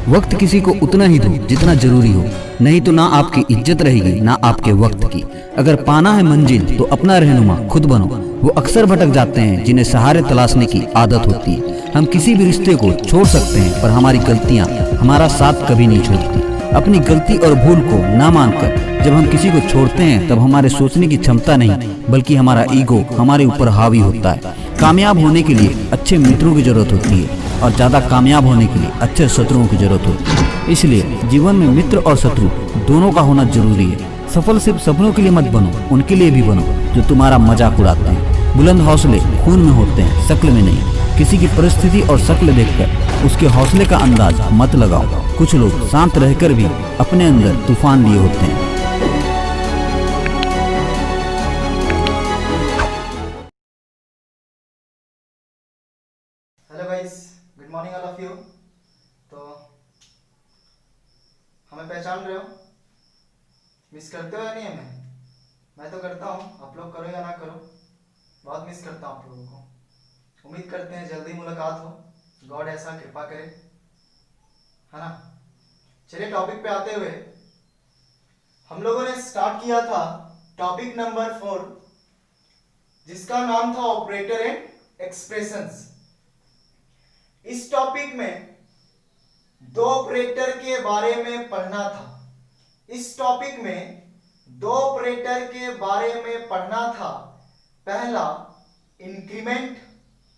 वक्त किसी को उतना ही दो जितना जरूरी हो, नहीं तो ना आपकी इज्जत रहेगी ना आपके वक्त की। अगर पाना है मंजिल तो अपना रहनुमा खुद बनो। वो अक्सर भटक जाते हैं जिन्हें सहारे तलाशने की आदत होती है। हम किसी भी रिश्ते को छोड़ सकते हैं पर हमारी गलतियां हमारा साथ कभी नहीं छोड़ती। अपनी गलती और भूल को ना मानकर जब हम किसी को छोड़ते हैं तब हमारे सोचने की क्षमता नहीं बल्कि हमारा ईगो हमारे ऊपर हावी होता है। कामयाब होने के लिए अच्छे मित्रों की जरूरत होती है और ज़्यादा कामयाब होने के लिए अच्छे शत्रुओं की जरूरत होती है। इसलिए जीवन में मित्र और शत्रु दोनों का होना जरूरी है। सफल सिर्फ सपनों के लिए मत बनो, उनके लिए भी बनो जो तुम्हारा मजाक उड़ाते हैं। बुलंद हौसले खून में होते हैं, शक्ल में नहीं। किसी की परिस्थिति और शक्ल देखकर उसके हौसले का अंदाज मत लगाओ। कुछ लोग शांत रहकर भी अपने अंदर तूफान लिए होते हैं। Hello guys, good morning all of you. तो हमें पहचान रहे हो? मिस करते हो या नहीं हमें? मैं तो करता हूँ, आप लोग करो या ना करो, बहुत मिस करता हूँ आप लोगों को। उम्मीद करते हैं जल्दी मुलाकात हो, गॉड ऐसा कृपा करे, है ना। चलिए टॉपिक पे आते हुए हम लोगों ने स्टार्ट किया था टॉपिक नंबर 4 जिसका नाम था ऑपरेटर एंड एक्सप्रेशंस। इस टॉपिक में दो ऑपरेटर के बारे में पढ़ना था। इस टॉपिक में दो ऑपरेटर के बारे में पढ़ना था। पहला इंक्रीमेंट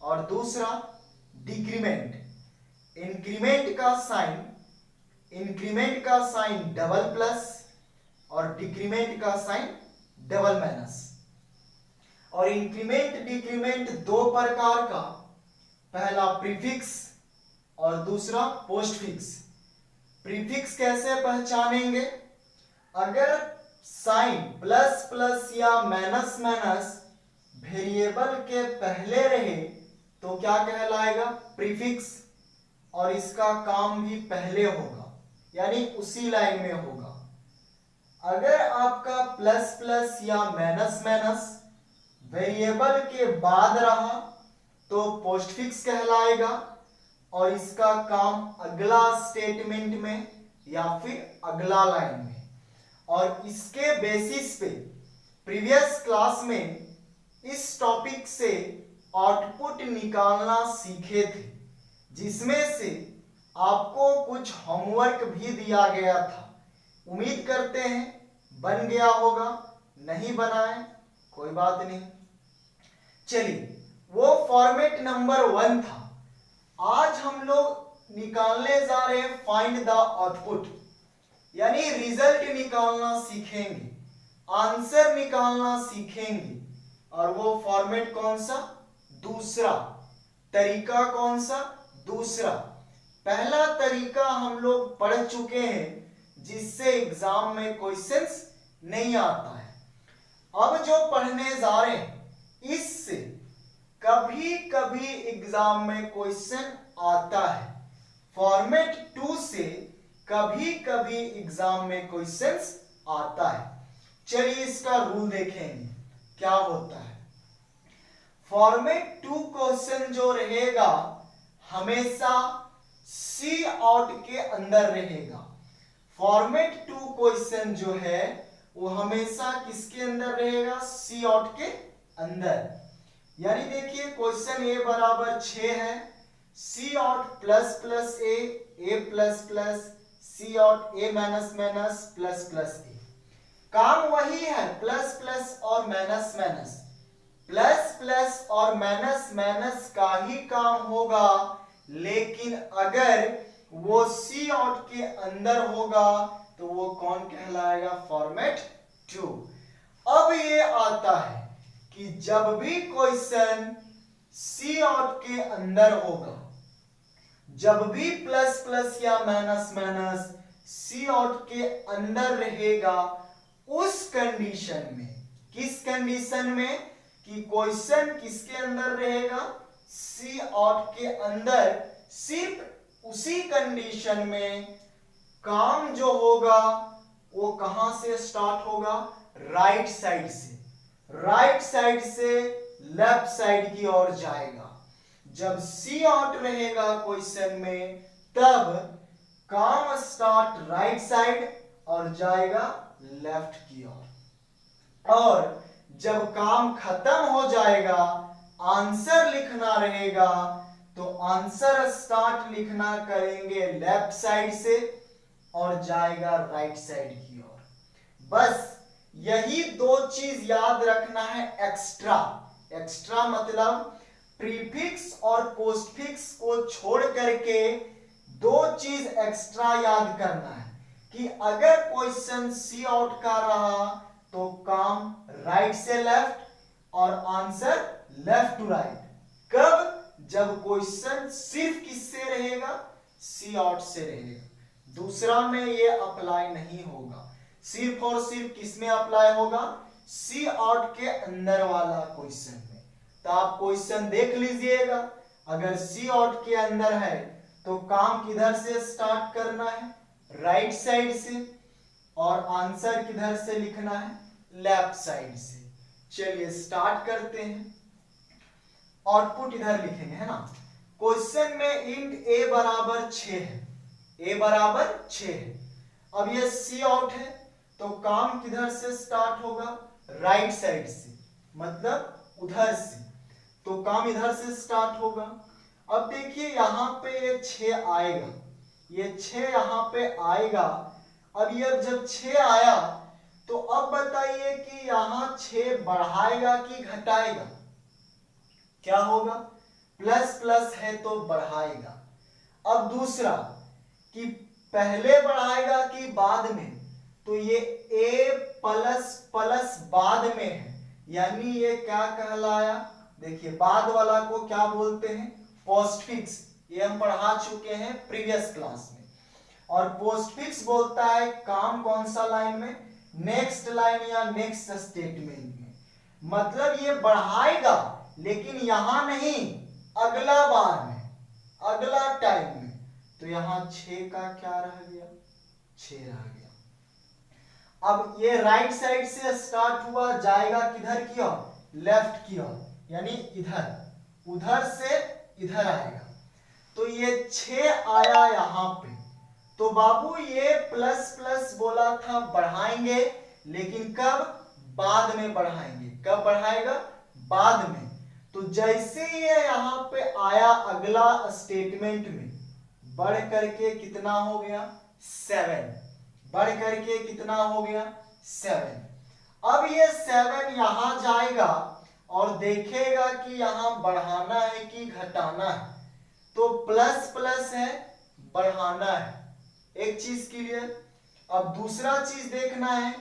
और दूसरा डिक्रीमेंट। इंक्रीमेंट का साइन डबल प्लस और डिक्रीमेंट का साइन डबल माइनस। और इंक्रीमेंट डिक्रीमेंट दो प्रकार का, पहला प्रीफिक्स और दूसरा पोस्टफिक्स। प्रीफिक्स कैसे पहचानेंगे? अगर साइन प्लस प्लस या माइनस माइनस वेरिएबल के पहले रहे तो क्या कहलाएगा? प्रीफिक्स। और इसका काम भी पहले होगा यानी उसी लाइन में होगा। अगर आपका प्लस प्लस या माइनस माइनस वेरिएबल के बाद रहा तो पोस्टफिक्स कहलाएगा और इसका काम अगला स्टेटमेंट में या फिर अगला लाइन में। और इसके बेसिस पे प्रीवियस क्लास में इस टॉपिक से आउटपुट निकालना सीखे थे, जिसमें से आपको कुछ होमवर्क भी दिया गया था। उम्मीद करते हैं बन गया होगा, नहीं बनाए कोई बात नहीं। चलिए, वो फॉर्मेट नंबर 1 था। आज हम लोग निकालने जा रहे हैं फाइंड द आउटपुट, यानी रिजल्ट निकालना सीखेंगे, आंसर निकालना सीखेंगे। और वो फॉर्मेट कौन सा? दूसरा। तरीका कौन सा? दूसरा। पहला तरीका हम लोग पढ़ चुके हैं जिससे एग्जाम में क्वेश्चंस नहीं आता है। अब जो पढ़ने जा रहे हैं इससे कभी कभी एग्जाम में क्वेश्चन आता है। फॉर्मेट 2 से कभी कभी एग्जाम में क्वेश्चंस आता है। चलिए इसका रूल देखेंगे क्या होता है। फॉर्मेट 2 क्वेश्चन जो रहेगा हमेशा सी आउट के अंदर रहेगा। फॉर्मेट 2 क्वेश्चन जो है वो हमेशा किसके अंदर रहेगा? सी आउट के अंदर। यानी देखिए क्वेश्चन ए बराबर 6 है, cout plus plus a plus plus, cout a minus minus plus plus ए। काम वही है, प्लस प्लस और माइनस माइनस, प्लस प्लस और माइनस माइनस का ही काम होगा। लेकिन अगर वो सी आउट के अंदर होगा तो वो कौन कहलाएगा? फॉर्मेट 2। अब ये आता है कि जब भी क्वेश्चन सी आउट के अंदर होगा, जब भी प्लस प्लस या माइनस माइनस सी आउट के अंदर रहेगा, उस कंडीशन में, किस कंडीशन में? कि क्वेश्चन किसके अंदर रहेगा? सी आउट के अंदर। सिर्फ उसी कंडीशन में काम जो होगा वो कहां से स्टार्ट होगा? राइट साइड से। राइट साइड से लेफ्ट साइड की ओर जाएगा। जब सी आउट रहेगा क्वेश्चन में तब काम स्टार्ट राइट साइड और जाएगा लेफ्ट की ओर, और जब काम खत्म हो जाएगा आंसर लिखना रहेगा तो आंसर स्टार्ट लिखना करेंगे लेफ्ट साइड से और जाएगा राइट साइड की ओर। बस यही दो चीज याद रखना है एक्स्ट्रा। एक्स्ट्रा मतलब प्रीफिक्स और पोस्टफिक्स को छोड़ करके दो चीज एक्स्ट्रा याद करना है कि अगर क्वेश्चन सी आउट का रहा तो काम राइट से लेफ्ट और आंसर लेफ्ट टू राइट। कब? जब क्वेश्चन सिर्फ किससे रहेगा? सी आउट से रहेगा। दूसरा में ये अप्लाई नहीं होगा, सिर्फ और सिर्फ किस में अप्लाई होगा? सी आउट के अंदर वाला क्वेश्चन में। तो आप क्वेश्चन देख लीजिएगा, अगर सी आउट के अंदर है तो काम किधर से स्टार्ट करना है? राइट साइड से, और आंसर किधर से लिखना है? लेफ्ट साइड से। चलिए स्टार्ट करते हैं। आउटपुट इधर लिखेंगे, है ना। क्वेश्चन में इंट ए बराबर 6 है, ए बराबर 6 है। अब ये सी आउट है तो काम किधर से स्टार्ट होगा? राइट साइड से, मतलब उधर से। तो काम इधर से स्टार्ट होगा। अब देखिए यहां पे ये 6 आएगा, ये 6 यहां पे आएगा। अब ये जब 6 आया तो अब बताइए कि यहां 6 बढ़ाएगा कि घटाएगा? क्या होगा? प्लस प्लस है तो बढ़ाएगा। अब दूसरा कि पहले बढ़ाएगा कि बाद में? तो ये a प्लस प्लस बाद में है, यानी ये क्या कहलाया? देखिए बाद वाला को क्या बोलते हैं? पोस्टफिक्स। ये हम पढ़ा चुके हैं प्रीवियस क्लास में। और पोस्टफिक्स बोलता है काम कौन सा लाइन में? नेक्स्ट लाइन या नेक्स्ट स्टेटमेंट में। मतलब ये बढ़ाएगा लेकिन यहां नहीं, अगला बार में, अगला टाइम में। तो यहां 6 का क्या रह गया? 6 रह गया। अब ये राइट साइड से स्टार्ट हुआ, जाएगा किधर की ओर? लेफ्ट की ओर, यानी इधर, उधर से इधर आएगा। तो ये 6 आया यहां पे। तो बाबू ये प्लस प्लस बोला था बढ़ाएंगे, लेकिन कब? बाद में बढ़ाएंगे। कब बढ़ाएगा? बाद में। तो जैसे ये यहां पे आया अगला स्टेटमेंट में, बढ़ करके कितना हो गया? 7। बढ़ करके कितना हो गया? 7। अब ये 7 यहां जाएगा और देखेगा कि यहां बढ़ाना है कि घटाना है। तो प्लस प्लस है, बढ़ाना है। एक चीज क्लियर। अब दूसरा चीज देखना है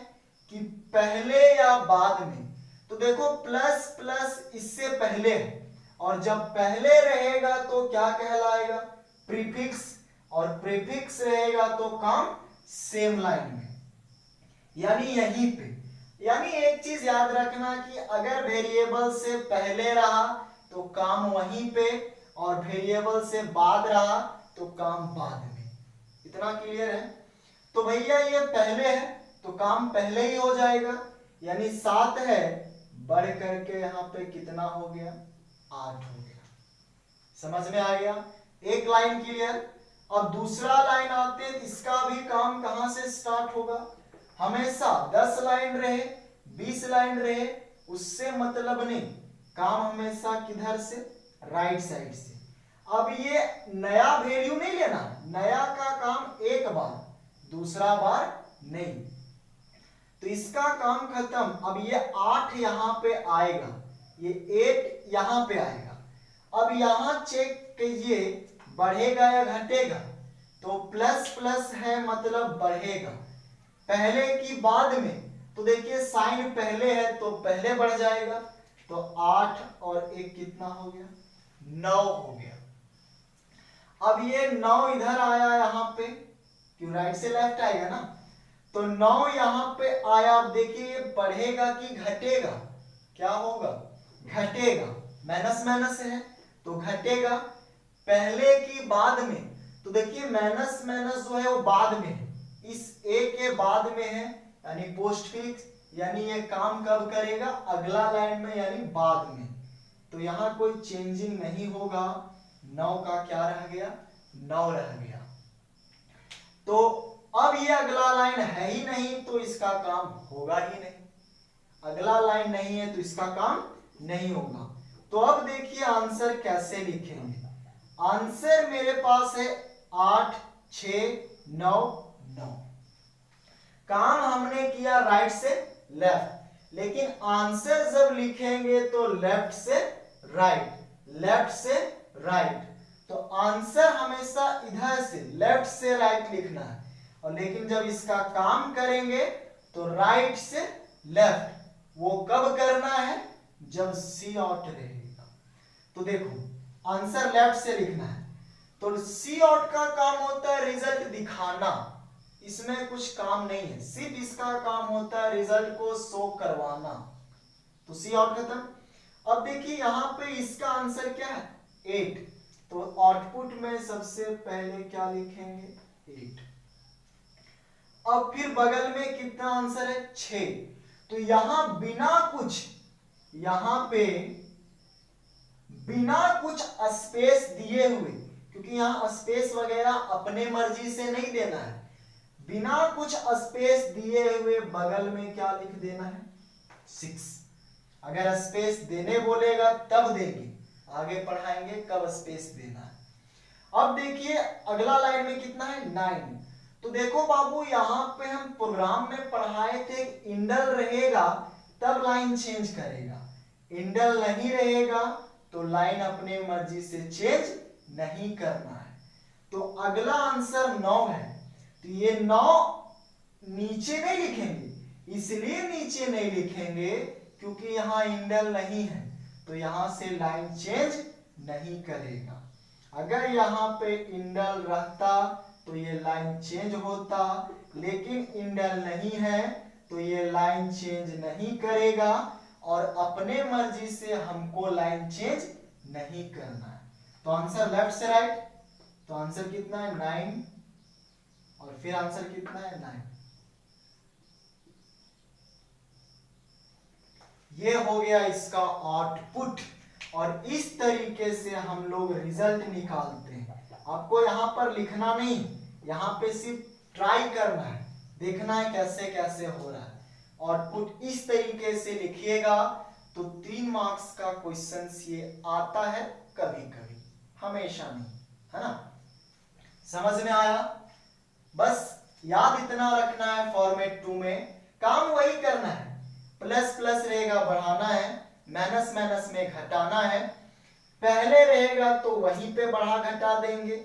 कि पहले या बाद में। तो देखो प्लस प्लस इससे पहले है, और जब पहले रहेगा तो क्या कहलाएगा? प्रीफिक्स। और प्रीफिक्स रहेगा तो काम सेम लाइन में, यानी यहीं पे। यानी एक चीज याद रखना कि अगर वेरिएबल से पहले रहा तो काम वहीं पे, और वेरिएबल से बाद रहा तो काम बाद में। इतना क्लियर है? तो भैया ये पहले है तो काम पहले ही हो जाएगा, यानी 7 है, बढ़ करके यहां पे कितना हो गया? 8 हो गया। समझ में आ गया? एक लाइन क्लियर। अब दूसरा लाइन आते हैं, इसका भी काम कहां से स्टार्ट होगा? हमेशा 10 लाइन रहे, 20 लाइन रहे, उससे मतलब नहीं, काम हमेशा किधर से? राइट साइड से। अब ये नया वैल्यू नहीं लेना, नया का काम एक बार, दूसरा बार नहीं। तो इसका काम खत्म। अब ये 8 यहां पे आएगा, ये 8 यहां पे आएगा। अब यहां चेक कीजिए बढ़ेगा या घटेगा? तो प्लस प्लस है मतलब बढ़ेगा। पहले की बाद में? तो देखिए साइन पहले है तो पहले बढ़ जाएगा। तो 8 और 1 कितना हो गया? 9 हो गया। अब ये 9 इधर आया यहां पे, क्यों राइट से लेफ्ट आएगा ना। तो 9 यहां पे आया। अब देखिए ये बढ़ेगा कि घटेगा? क्या होगा? घटेगा। माइनस माइनस है तो घटेगा। पहले की बाद में? तो देखिए माइनस माइनस जो है वो बाद में है, इस ए के बाद में है, यानी पोस्टफिक्स। यानी ये काम कब करेगा? अगला लाइन में, यानी बाद में। तो यहां कोई चेंजिंग नहीं होगा। 9 का क्या रह गया? 9 रह गया। तो अब ये अगला लाइन है ही नहीं तो इसका काम होगा ही नहीं, अगला लाइन नहीं है तो इसका काम नहीं होगा। तो अब देखिए आंसर कैसे लिखेंगे। आंसर मेरे पास है 8 6 9 9। काम हमने किया राइट से लेफ्ट, लेकिन आंसर जब लिखेंगे तो लेफ्ट से राइट, लेफ्ट से राइट। तो आंसर हमेशा इधर से लेफ्ट से राइट लिखना है, और लेकिन जब इसका काम करेंगे तो राइट से लेफ्ट। वो कब करना है? जब सी आउट रहेगा। तो देखो आंसर लेफ्ट से लिखना है, तो सी आउट का काम होता है रिजल्ट दिखाना, इसमें कुछ काम नहीं है, सिर्फ इसका काम होता है रिजल्ट को शो करवाना। तो सी आउट खत्म। अब देखिए यहां पे इसका आंसर क्या है? 8। तो आउटपुट में सबसे पहले क्या लिखेंगे? 8। अब फिर बगल में कितना आंसर है? 6। तो यहां बिना कुछ, यहां पे बिना कुछ स्पेस दिए हुए, क्योंकि यहां स्पेस वगैरह अपने मर्जी से नहीं देना है, बिना कुछ स्पेस दिए हुए बगल में क्या लिख देना है? 6। अगर स्पेस देने बोलेगा तब देंगे, आगे पढ़ाएंगे कब स्पेस देना है। अब देखिए अगला लाइन में कितना है? 9। तो देखो बाबू यहां पे हम प्रोग्राम में पढ़ाए थे इंडल रहेगा तब लाइन चेंज करेगा, इंडल नहीं रहेगा तो लाइन अपने मर्जी से चेंज नहीं करना है। तो अगला आंसर 9 है। तो ये 9 नीचे नहीं लिखेंगे, इसलिए नीचे नहीं लिखेंगे क्योंकि यहां इंडल नहीं है, तो यहां से लाइन चेंज नहीं करेगा। अगर यहां पे इंडल रहता तो ये लाइन चेंज होता, लेकिन इंडल नहीं है तो ये लाइन चेंज नहीं करेगा, और अपने मर्जी से हमको लाइन चेंज नहीं करना है। तो आंसर लेफ्ट से राइट। तो आंसर कितना है? 9। और फिर आंसर कितना है? 9। ये हो गया इसका आउटपुट, और इस तरीके से हम लोग रिजल्ट निकालते हैं। आपको यहां पर लिखना नहीं, यहां पे सिर्फ ट्राई करना है, देखना है कैसे कैसे हो रहा है। आउटपुट इस तरीके से लिखिएगा तो 3 मार्क्स का क्वेश्चन ये आता है कभी कभी, हमेशा नहीं, है ना? समझ में आया? बस याद इतना रखना है, फॉर्मेट 2 में काम वही करना है, प्लस प्लस रहेगा बढ़ाना है, माइनस माइनस में घटाना है। पहले रहेगा तो वहीं पे बढ़ा घटा देंगे,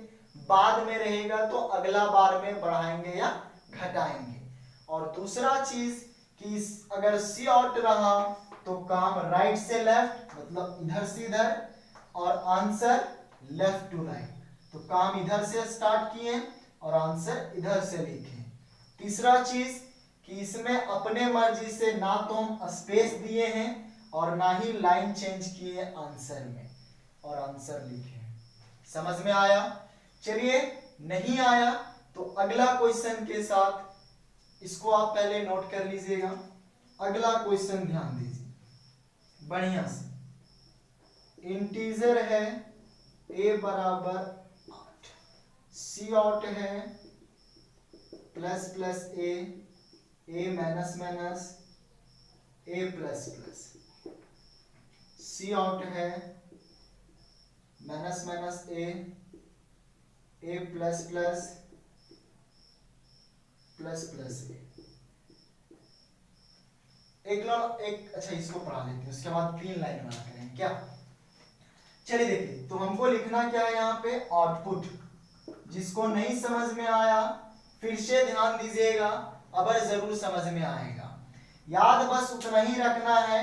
बाद में रहेगा तो अगला बार में बढ़ाएंगे या घटाएंगे। और दूसरा चीज कि अगर सी आउट रहा तो काम राइट से लेफ्ट, मतलब इधर से इधर, और आंसर लेफ्ट टू राइट। तो काम इधर से स्टार्ट किए और आंसर इधर से लिखे। तीसरा चीज कि इसमें अपने मर्जी से ना तो हम स्पेस दिए हैं और ना ही लाइन चेंज किए आंसर में, और आंसर लिखे। समझ में आया? चलिए, नहीं आया तो अगला क्वेश्चन के साथ इसको आप पहले नोट कर लीजिएगा। अगला क्वेश्चन ध्यान दीजिए बढ़िया से। इंटीजर है a बराबर 8, सी आउट है plus plus a minus minus a plus plus, cout है minus minus a plus plus plus plus एक अच्छा इसको पढ़ा लेते हैं, उसके बाद 3 लाइन बना करेंगे क्या? चलिए देखिए, तो हमको लिखना क्या है यहाँ पे? आउटपुट। जिसको नहीं समझ में आया फिर से ध्यान दीजिएगा, अबर जरूर समझ में आएगा। याद बस उतना ही रखना है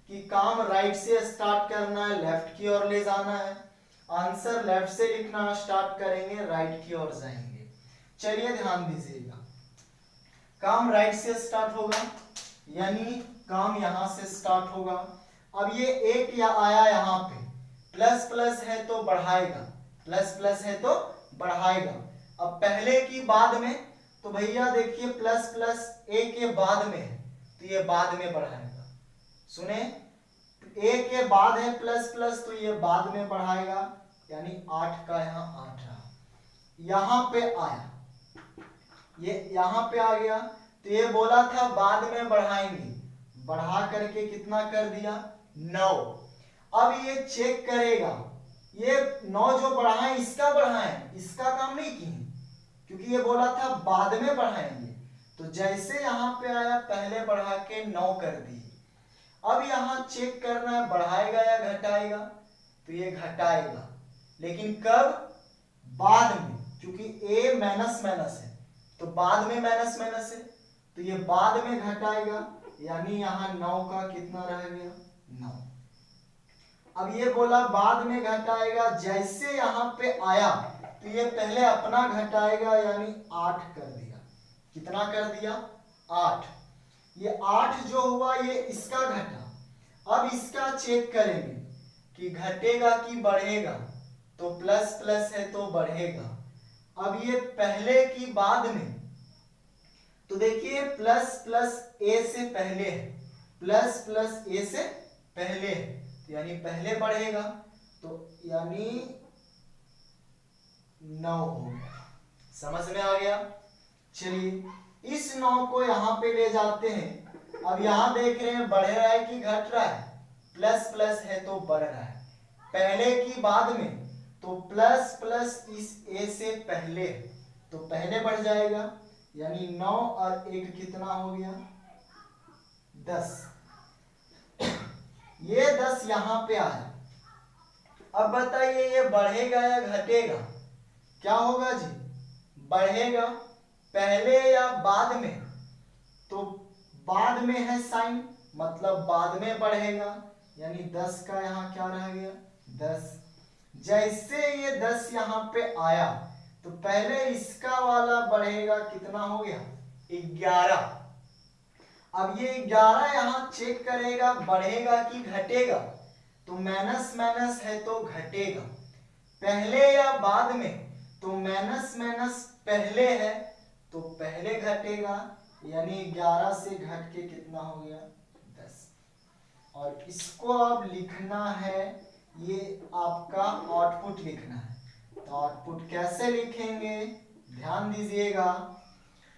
कि काम राइट से स्टार्ट करना है, लेफ्ट की ओर ले जाना है। आंसर लेफ्ट से लिखना स्टार्ट करेंगे, राइट की ओर जाएंगे। चलिए ध्यान दीजिएगा, काम राइट से स्टार्ट होगा, यानी काम यहां से स्टार्ट होगा। अब ये एक या आया यहाँ पे, प्लस प्लस है तो बढ़ाएगा, प्लस प्लस है तो बढ़ाएगा। अब पहले की बाद में, तो भैया देखिए प्लस प्लस ए के बाद में है तो ये बाद में बढ़ाएगा। सुने, ए के बाद है प्लस प्लस तो ये बाद में बढ़ाएगा, यानी 8 का यहाँ 8 रहा। यहां पे आया ये यहां पे आ गया, तो ये बोला था बाद में बढ़ाएंगे, बढ़ा करके कितना कर दिया 9। अब ये चेक करेगा, ये 9 जो बढ़ाएं इसका बढ़ाएं, इसका काम नहीं किए क्योंकि ये बोला था बाद में बढ़ाएंगे। तो जैसे यहां पे आया पहले बढ़ा के 9 कर दिए। अब यहां चेक करना है बढ़ाएगा या घटाएगा, तो ये घटाएगा, लेकिन कब, बाद में, क्योंकि a माइनस माइनस है तो बाद में माइनस माइनस है, तो ये बाद में घटाएगा, यानी यहां 9 का कितना रह गया 9। अब ये बोला बाद में घटाएगा, जैसे यहां पे आया तो ये पहले अपना घटाएगा, यानी 8 कर दिया। कितना कर दिया 8। ये 8 जो हुआ ये इसका घटा। अब इसका चेक करेंगे कि घटेगा कि बढ़ेगा, तो प्लस प्लस है तो बढ़ेगा। अब ये पहले की बाद में, तो देखिए प्लस प्लस ए से पहले है, प्लस प्लस ए से पहले है, तो यानी पहले बढ़ेगा, तो यानी 9 हो गया। समझ में आ गया। चलिए इस 9 को यहां पे ले जाते हैं। अब यहां देख रहे हैं बढ़ रहा है कि घट रहा है, प्लस प्लस है तो बढ़ रहा है, पहले की बाद में, तो प्लस प्लस इस ए से पहले तो पहले बढ़ जाएगा, यानी 9 और 1 कितना हो गया 10। ये 10 यहां पे आया। अब बताइए ये बढ़ेगा या घटेगा, क्या होगा जी, बढ़ेगा। पहले या बाद में, तो बाद में है साइन, मतलब बाद में बढ़ेगा, यानी 10 का यहां क्या रह गया 10। जैसे ये 10 यहां पे आया तो पहले इसका वाला बढ़ेगा, कितना हो गया 11। अब ये 11 यहां चेक करेगा बढ़ेगा कि घटेगा, तो माइनस माइनस है तो घटेगा, पहले या बाद में, तो माइनस माइनस पहले है तो पहले घटेगा, यानी 11 से घट के कितना हो गया 10। और इसको अब लिखना है, ये आपका आउटपुट लिखना है। तो आउटपुट कैसे लिखेंगे, ध्यान दीजिएगा।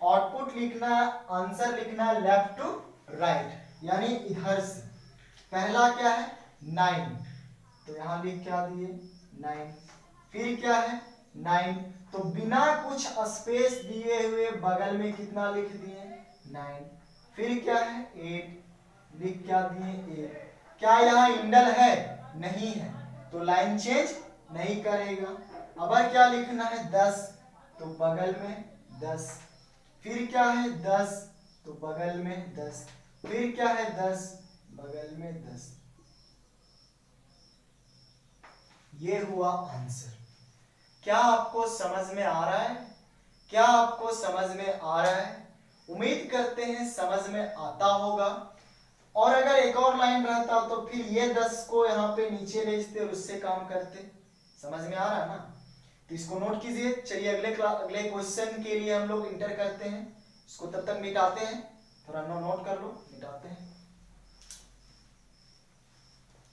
आउटपुट लिखना है, आंसर लिखना है लेफ्ट टू राइट, यानी इधर से। पहला क्या है 9, तो यहां लिख क्या दिए 9। फिर क्या है 9, तो बिना कुछ स्पेस दिए हुए बगल में कितना लिख दिए 9। फिर क्या है 8, लिख क्या दिए 8। क्या यहाँ इंडल है, नहीं है, तो लाइन चेंज नहीं करेगा। अब क्या लिखना है 10, तो बगल में 10। फिर क्या है 10, तो बगल में 10। फिर क्या है 10, बगल में 10। ये हुआ आंसर। क्या आपको समझ में आ रहा है, क्या आपको समझ में आ रहा है? उम्मीद करते हैं समझ में आता होगा। और अगर एक और लाइन रहता तो फिर ये 10 को यहाँ पे नीचे भेजते और उससे काम करते। समझ में आ रहा है ना, तो इसको नोट कीजिए। चलिए अगले क्वेश्चन के लिए हम लोग इंटर करते हैं, इसको तब तक मिटाते हैं, थोड़ा नोट कर लो, मिटाते हैं।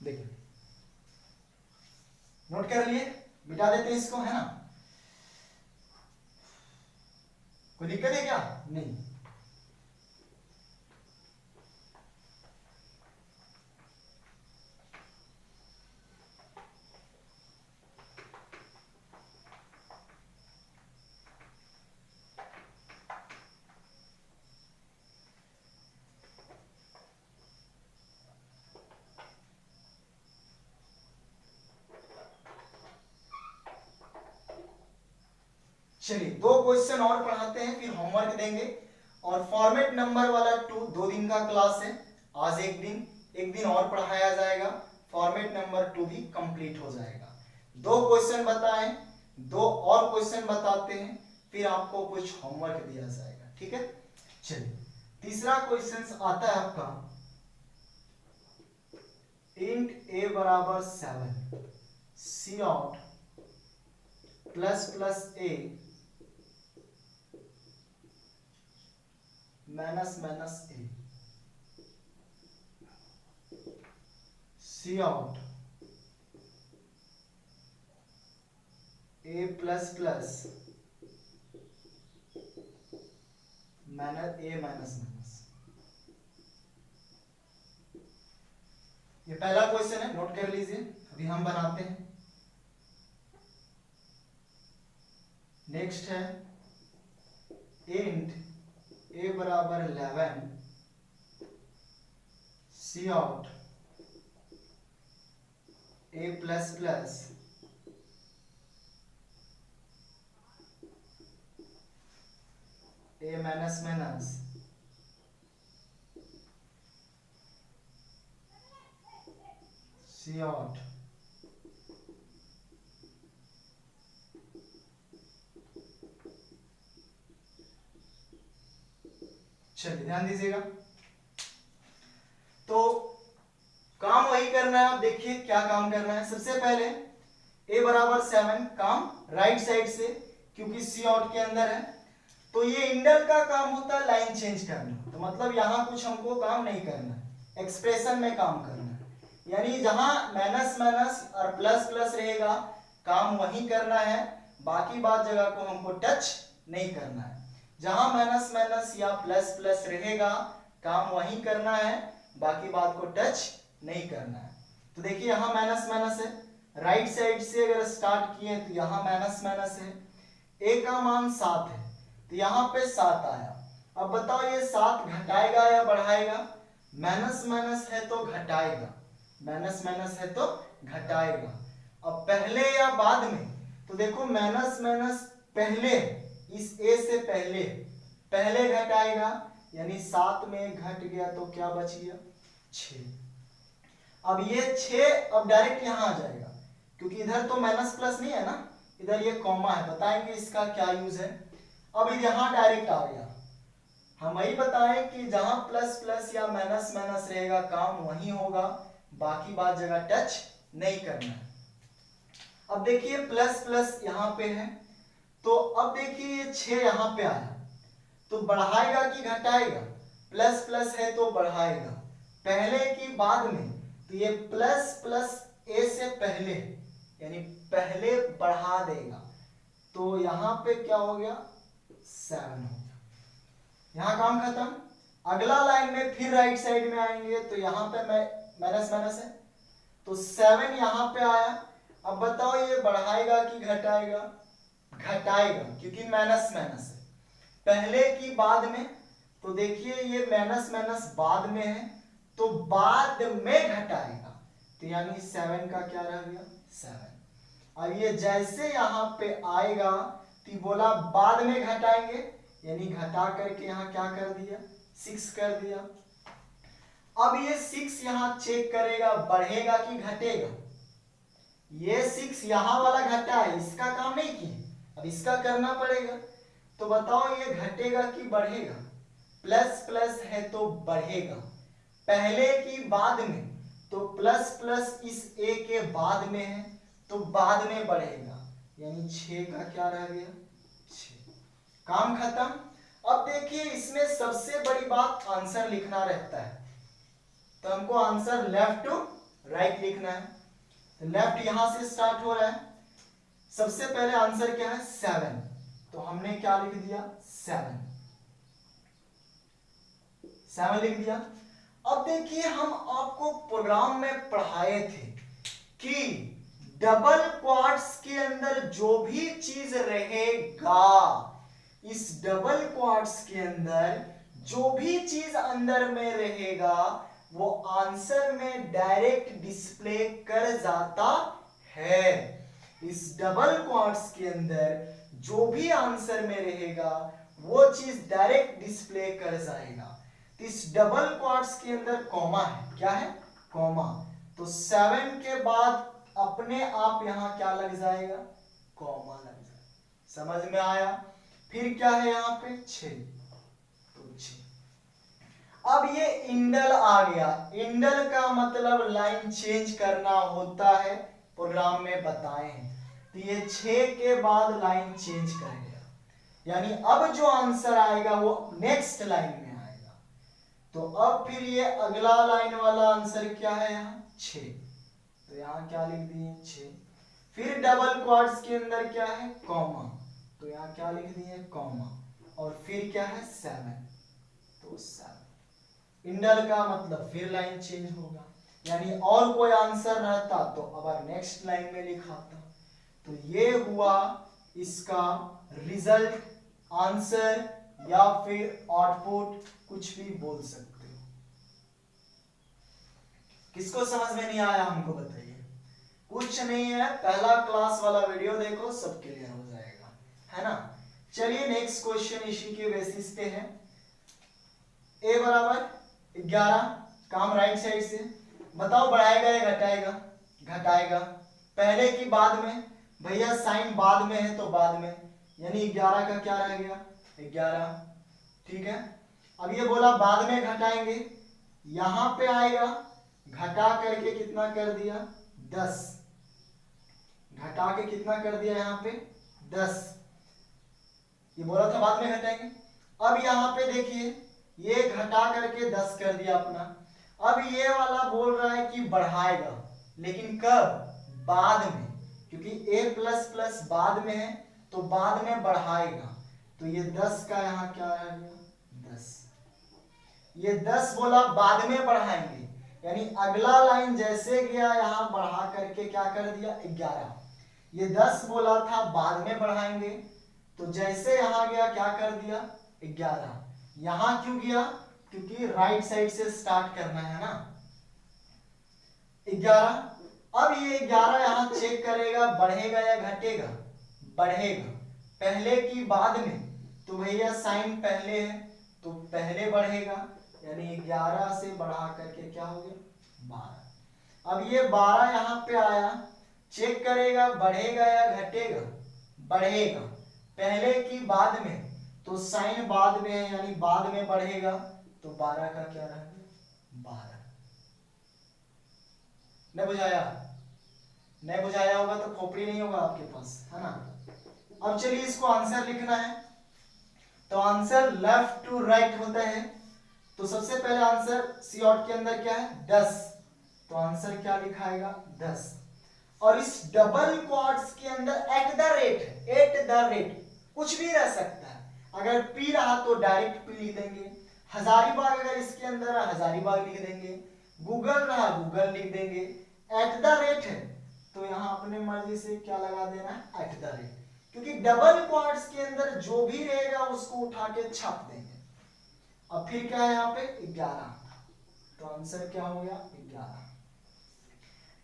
देखिए नोट कर लिए, मिटा देते हैं इसको, है ना। कोई दिक्कत है क्या, नहीं। चलिए 2 क्वेश्चन और पढ़ाते हैं, फिर होमवर्क देंगे। और फॉर्मेट नंबर वाला 2 2 दिन का क्लास है, आज एक दिन और पढ़ाया जाएगा, फॉर्मेट नंबर 2 भी कंप्लीट हो जाएगा। 2 क्वेश्चन बताएं, 2 और क्वेश्चन बताते हैं, फिर आपको कुछ होमवर्क दिया जाएगा, ठीक है। चलिए तीसरा क्वेश्चन आता है आपका, इंट a बराबर 7 cout plus plus a minus minus a, cout a plus plus minus a minus minus. ये पहला क्वेश्चन है, नोट कर लीजिए। अभी हम बनाते हैं। नेक्स्ट है इंट ए बराबर 11 सी out A plus plus a minus minus C out चलिए ध्यान दीजिएगा। तो काम वही करना है। आप देखिए क्या काम करना है। सबसे पहले a बराबर 7 काम राइट साइड से, क्योंकि सी आउट के अंदर है। तो ये इंडल का काम होता है लाइन चेंज करना। तो मतलब यहां कुछ हमको काम नहीं करना है, एक्सप्रेशन में काम करना है। यानी जहां माइनस माइनस और प्लस प्लस रहेगा काम वही करना है, बाकी बात जगह को हमको टच नहीं करना है। जहां माइनस माइनस या प्लस प्लस रहेगा काम वही करना है, बाकी बात को टच नहीं करना है। तो देखिए यहां माइनस माइनस है, राइट साइड से अगर स्टार्ट किए तो यहां माइनस माइनस है। a का मान 7 है तो यहां पे 7 आया। अब बताओ ये 7 घटाएगा या बढ़ाएगा? माइनस माइनस है तो घटाएगा, माइनस माइनस है तो घटाएगा। अब पहले या बाद में? तो देखो माइनस माइनस पहले, इस a से पहले घटाएगा, यानी 7 में घट गया तो क्या बच गया? 6। अब ये 6 अब डायरेक्ट यहां आ जाएगा, क्योंकि इधर तो माइनस प्लस नहीं है ना, इधर ये कॉमा है। बताएंगे इसका क्या यूज है। अब यहां डायरेक्ट आ गया। हम वही बताएं कि जहां प्लस प्लस या माइनस माइनस रहेगा काम वही होगा, बाकी बात जगह टच नहीं करना है। अब देखिए प्लस प्लस यहां पे है, तो अब देखिए ये 6 यहां पे आया तो बढ़ाएगा कि घटाएगा? प्लस प्लस है तो बढ़ाएगा, पहले की बाद में? तो ये प्लस प्लस ए से पहले, यानी पहले बढ़ा देगा। तो यहां पे क्या हो गया? 7 हो गया। यहां काम खत्म। अगला लाइन में फिर राइट साइड में आएंगे तो यहां पे माइनस माइनस है तो 7 यहां पे आया। अब बताओ ये बढ़ाएगा कि घटाएगा? घटाएगा, क्योंकि माइनस माइनस है। पहले की बाद में? तो देखिए ये माइनस माइनस बाद में है तो बाद में घटाएगा, तो यानी 7 का क्या रह गया? 7। अब ये जैसे यहां पे आएगा तो बोला बाद में घटाएंगे, यानी घटा करके यहां क्या कर दिया? 6 कर दिया। अब ये 6 यहां चेक करेगा बढ़ेगा कि घटेगा। ये 6 यहां वाला घटा है, इसका काम नहीं किए, अब इसका करना पड़ेगा। तो बताओ ये घटेगा कि बढ़ेगा? प्लस प्लस है तो बढ़ेगा, पहले की बाद में? तो प्लस प्लस इस a के बाद में है तो बाद में बढ़ेगा, यानी 6 का क्या रह गया? 6। काम खत्म। अब देखिए इसमें सबसे बड़ी बात आंसर लिखना रहता है। तो हमको आंसर लेफ्ट टू राइट लिखना है। तो लेफ्ट यहां से स्टार्ट हो रहा है। सबसे पहले आंसर क्या है? 7। तो हमने क्या लिख दिया? 7 लिख दिया। अब देखिए हम आपको प्रोग्राम में पढ़ाए थे कि डबल क्वाड्स के अंदर जो भी चीज रहेगा, इस डबल क्वाड्स के अंदर जो भी चीज अंदर में रहेगा वो आंसर में डायरेक्ट डिस्प्ले कर जाता है। इस डबल क्वाड्स के अंदर जो भी आंसर में रहेगा वो चीज डायरेक्ट डिस्प्ले कर जाएगा। इस डबल क्वाड्स के अंदर कॉमा है। क्या है? कॉमा। तो 7 के बाद अपने आप यहां क्या लग जाएगा? कॉमा लग जाएगा। समझ में आया? फिर क्या है यहां पे? 6। तो 6। अब ये इंडल आ गया। इंडल का मतलब लाइन चेंज करना होता है, प्रोग्राम में बताए हैं। तो ये 6 के बाद लाइन चेंज करेगा, यानी अब जो आंसर आएगा वो नेक्स्ट लाइन में आएगा। तो अब फिर ये अगला लाइन वाला आंसर क्या है? यहाँ 6। तो यहाँ क्या लिख दिए? 6। फिर डबल क्वाड्स के अंदर क्या है? कॉमा। तो यहाँ क्या लिख दिए? कॉमा। और फिर क्या है 7, तो 7। इंडल का मतलब फिर लाइन चेंज होगा, यानी और कोई आंसर रहता तो अब नेक्स्ट लाइन में लिखाता। तो ये हुआ इसका रिजल्ट, आंसर या फिर आउटपुट, कुछ भी बोल सकते हो। किसको समझ में नहीं आया हमको बताइए। कुछ नहीं है, पहला क्लास वाला वीडियो देखो, सब क्लियर हो जाएगा, है ना। चलिए नेक्स्ट क्वेश्चन इसी के बेसिस पे है। a बराबर 11, काम राइट साइड से बताओ, बढ़ाएगा या घटाएगा? घटाएगा। पहले की बाद में, भैया साइन बाद में है तो बाद में, यानी 11 का क्या रह गया 11, ठीक है। अब ये बोला बाद में घटाएंगे, यहां पे आएगा, घटा करके कितना कर दिया 10, घटा के कितना कर दिया यहाँ पे 10, ये बोला था बाद में घटाएंगे। अब यहाँ पे देखिए ये घटा करके 10 कर दिया अपना। अब ये वाला बोल रहा है कि बढ़ाएगा, लेकिन कब? बाद में, क्योंकि a प्लस प्लस बाद में है तो बाद में बढ़ाएगा। तो ये 10 का यहाँ क्या रह गया 10, ये 10 बोला बाद में बढ़ाएंगे, यानी अगला लाइन जैसे गया यहाँ बढ़ा करके क्या कर दिया 11। ये 10 बोला था बाद में बढ़ाएंगे, तो जैसे यहाँ गया क्या कर दिया 11। यहां क्यों गया? क्योंकि राइट साइड से स्टार्ट करना है ना। 11। अब ये 11 यहां चेक करेगा बढ़ेगा या घटेगा? बढ़ेगा। पहले की बाद में, तो भैया साइन पहले है तो पहले बढ़ेगा, यानी 11 से बढ़ा करके क्या हो गया 12। अब ये 12 यहां पे आया, चेक करेगा बढ़ेगा या घटेगा? बढ़ेगा। पहले की बाद में, तो साइन बाद में है यानी बाद में बढ़ेगा, तो 12 का क्या रह गया 12। नहीं बुझाया? नहीं बुझाया होगा तो खोपड़ी नहीं होगा आपके पास, है ना। अब चलिए इसको आंसर लिखना है, तो आंसर लेफ्ट टू राइट होता है। तो सबसे पहले आंसर सी आउट के अंदर क्या है 10, तो आंसर क्या लिखाएगा 10। और इस डबल क्वाड्स के अंदर एट द रेट कुछ भी रह सकता है। अगर पी रहा तो डायरेक्ट पी लिख देंगे, हजारीबाग अगर इसके अंदर है हजारीबाग लिख देंगे, गूगल रहा गूगल लिख देंगे। एट द रेट है तो यहाँ अपने मर्जी से क्या लगा देना है एट द रेट, क्योंकि डबल क्वाड्स के अंदर जो भी रहेगा उसको उठा के छाप देंगे। अब फिर क्या है यहाँ पे 11, तो आंसर क्या हो गया 11।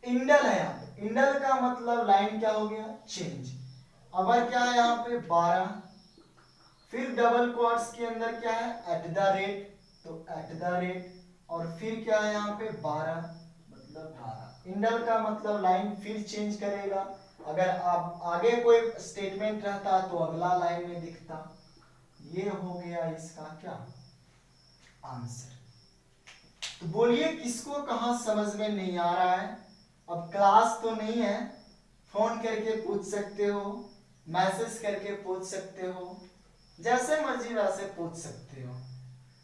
इंडल है यहाँ पे, इंडल का मतलब लाइन क्या हो गया चेंज। अब क्या है यहाँ पे 12, फिर डबल क्वाड्स के अंदर क्या है एट द रेट, तो एट द रेट, और फिर क्या है यहाँ पे 12 मतलब 12। इंडल का मतलब लाइन फिर चेंज करेगा। अगर आप आगे कोई स्टेटमेंट रहता तो अगला लाइन में दिखता। ये हो गया इसका क्या आंसर। तो बोलिए किसको कहां समझ में नहीं आ रहा है। अब क्लास तो नहीं है, फोन करके पूछ सकते हो, मैसेज करके पूछ सकते हो, जैसे मर्जी वैसे पूछ सकते हो।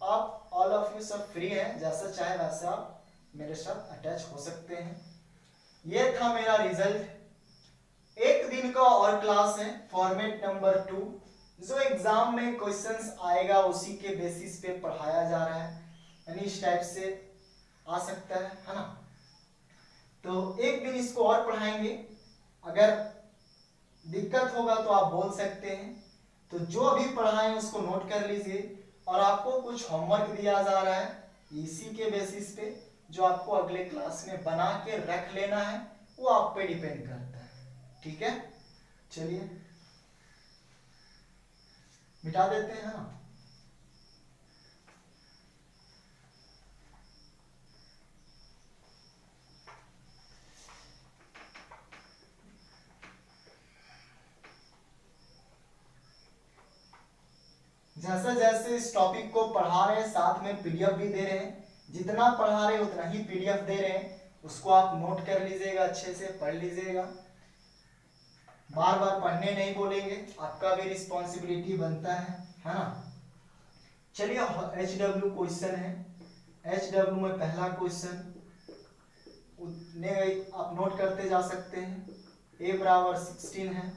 आप ऑल ऑफ यू सब फ्री है, जैसा चाहे वैसे आप मेरे साथ अटैच हो सकते हैं। ये था मेरा रिजल्ट। एक दिन का और क्लास है फॉर्मेट नंबर 2, जो एग्जाम में क्वेश्चंस आएगा उसी के बेसिस पे पढ़ाया जा रहा है, यानी इस टाइप से आ सकता है ना। तो एक दिन इसको और पढ़ाएंगे, अगर दिक्कत होगा तो आप बोल सकते हैं। तो जो अभी पढ़ाएं उसको नोट कर लीजिए, और आपको कुछ होमवर्क दिया जा रहा है इसी के बेसिस पे, जो आपको अगले क्लास में बना के रख लेना है, वो आप पे डिपेंड करता है। ठीक है, चलिए मिटा देते हैं ना। जैसे जैसे इस टॉपिक को पढ़ा रहे हैं साथ में पीडीएफ भी दे रहे हैं, जितना पढ़ा रहे उतना ही पीडीएफ दे रहे हैं, उसको आप नोट कर लीजिएगा, अच्छे से पढ़ लीजिएगा। बार बार पढ़ने नहीं बोलेंगे, आपका भी रिस्पॉन्सिबिलिटी बनता है ना। चलिए HW क्वेश्चन है, HW में पहला क्वेश्चन आप नोट करते जा सकते हैं। a बराबर 16 है,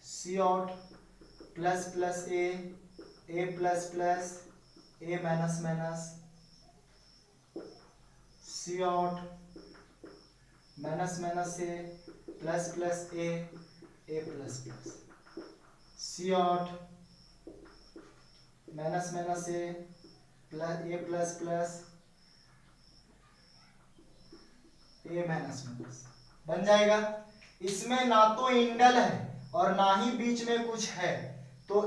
cout plus plus a a plus plus a minus minus cout minus minus a plus plus a plus plus cout minus minus a plus plus a minus minus बन जाएगा। इसमें ना तो इंडल है और ना ही बीच में कुछ है, तो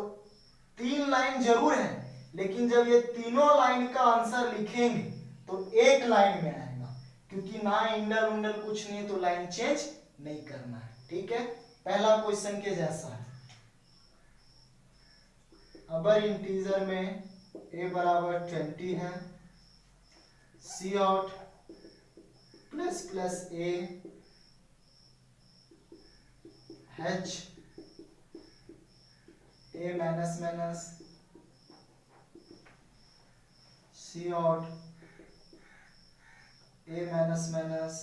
3 लाइन जरूर है, लेकिन जब ये तीनों लाइन का आंसर लिखेंगे तो एक लाइन में आएगा, क्योंकि ना इंडल उंडल कुछ नहीं, तो लाइन चेंज नहीं करना है। ठीक है, पहला क्वेश्चन के जैसा है। अबर इंटीजर में a बराबर 20 है, cout plus plus a h a minus minus cout a minus minus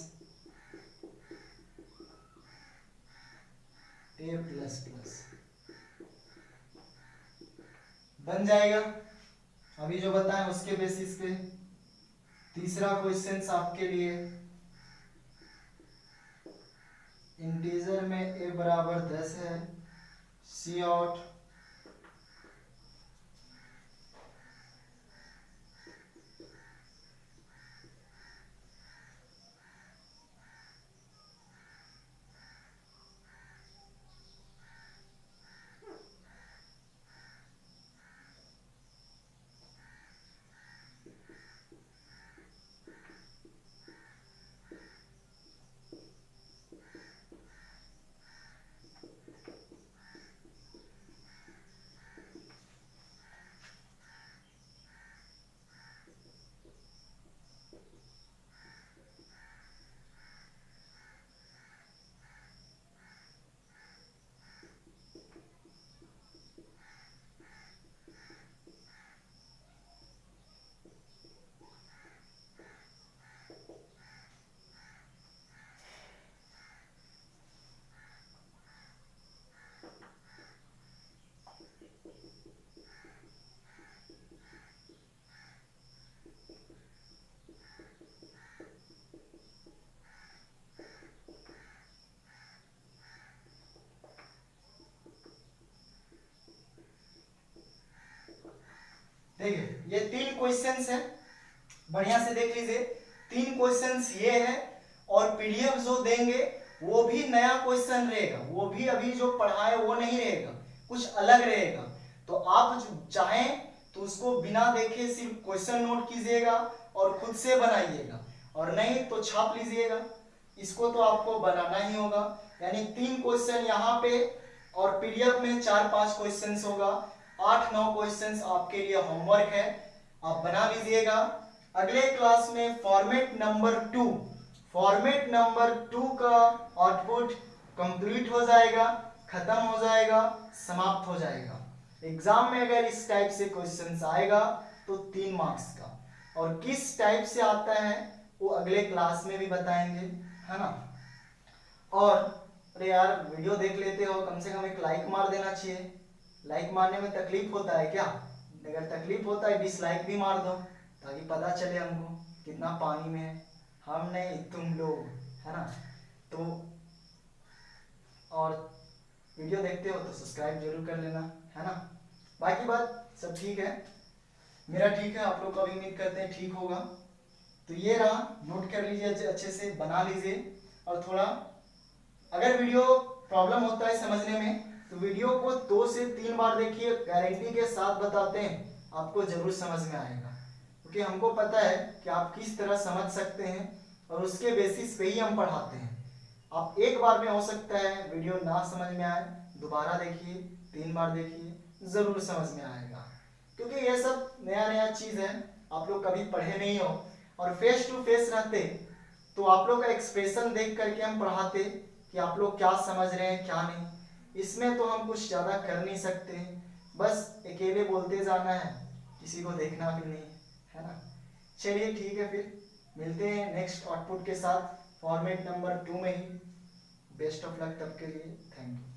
a plus plus बन जाएगा। अभी जो बताएं उसके बेसिस पे तीसरा क्वेश्चन आपके लिए, इंटीजर में a बराबर 10 है, सी आउट देखिए ये 3 क्वेश्चंस है, बढ़िया से देख लीजिए। 3 क्वेश्चंस ये है और पीडीएफ जो देंगे वो भी नया क्वेश्चन रहेगा, वो भी अभी जो पढ़ाए वो नहीं रहेगा, कुछ अलग रहेगा। तो आप चाहें तो उसको बिना देखे सिर्फ क्वेश्चन नोट कीजिएगा और खुद से बनाइएगा, और नहीं तो छाप लीजिएगा। इसको तो आपको बनाना ही होगा, यानी 3 क्वेश्चन यहाँ पे और पीडीएफ में 4-5 क्वेश्चन होगा। 8-9 क्वेश्चंस आपके लिए होमवर्क है, आप बना लीजिएगा। अगले क्लास में फॉर्मेट नंबर 2 का आउटपुट कंप्लीट हो जाएगा, खत्म हो जाएगा, समाप्त हो जाएगा। एग्जाम में अगर इस टाइप से क्वेश्चंस आएगा तो 3 मार्क्स का, और किस टाइप से आता है वो अगले क्लास में भी बताएंगे, है ना। और अरे यार वीडियो देख लेते हो, कम से कम एक लाइक मार देना चाहिए। लाइक मारने में तकलीफ होता है क्या? अगर तकलीफ होता है डिसलाइक भी मार दो, ताकि पता चले हमको कितना पानी में है हम, नहीं तुम लोग, है ना। तो और वीडियो देखते हो तो सब्सक्राइब जरूर कर लेना, है ना। बाकी बात सब ठीक है, मेरा ठीक है, आप लोग का भी उम्मीद करते हैं ठीक होगा। तो ये रहा, नोट कर लीजिए, अच्छे से बना लीजिए। और थोड़ा अगर वीडियो प्रॉब्लम होता है समझने में तो वीडियो को 2 से 3 बार देखिए, गारंटी के साथ बताते हैं आपको जरूर समझ में आएगा, क्योंकि हमको पता है कि आप किस तरह समझ सकते हैं और उसके बेसिस पे ही हम पढ़ाते हैं। आप एक बार में हो सकता है वीडियो ना समझ में आए, दोबारा देखिए, 3 बार देखिए, जरूर समझ में आएगा, क्योंकि ये सब नया नया चीज है, आप लोग कभी पढ़े नहीं हो। और फेस टू फेस रहते तो आप लोग का एक्सप्रेशन देख करके हम पढ़ाते कि आप लोग क्या समझ रहे हैं क्या नहीं। इसमें तो हम कुछ ज़्यादा कर नहीं सकते, बस अकेले बोलते जाना है, किसी को देखना भी नहीं, है ना। चलिए ठीक है, फिर मिलते हैं नेक्स्ट आउटपुट के साथ फॉर्मेट नंबर 2 में ही। बेस्ट ऑफ लक तब के लिए, थैंक यू।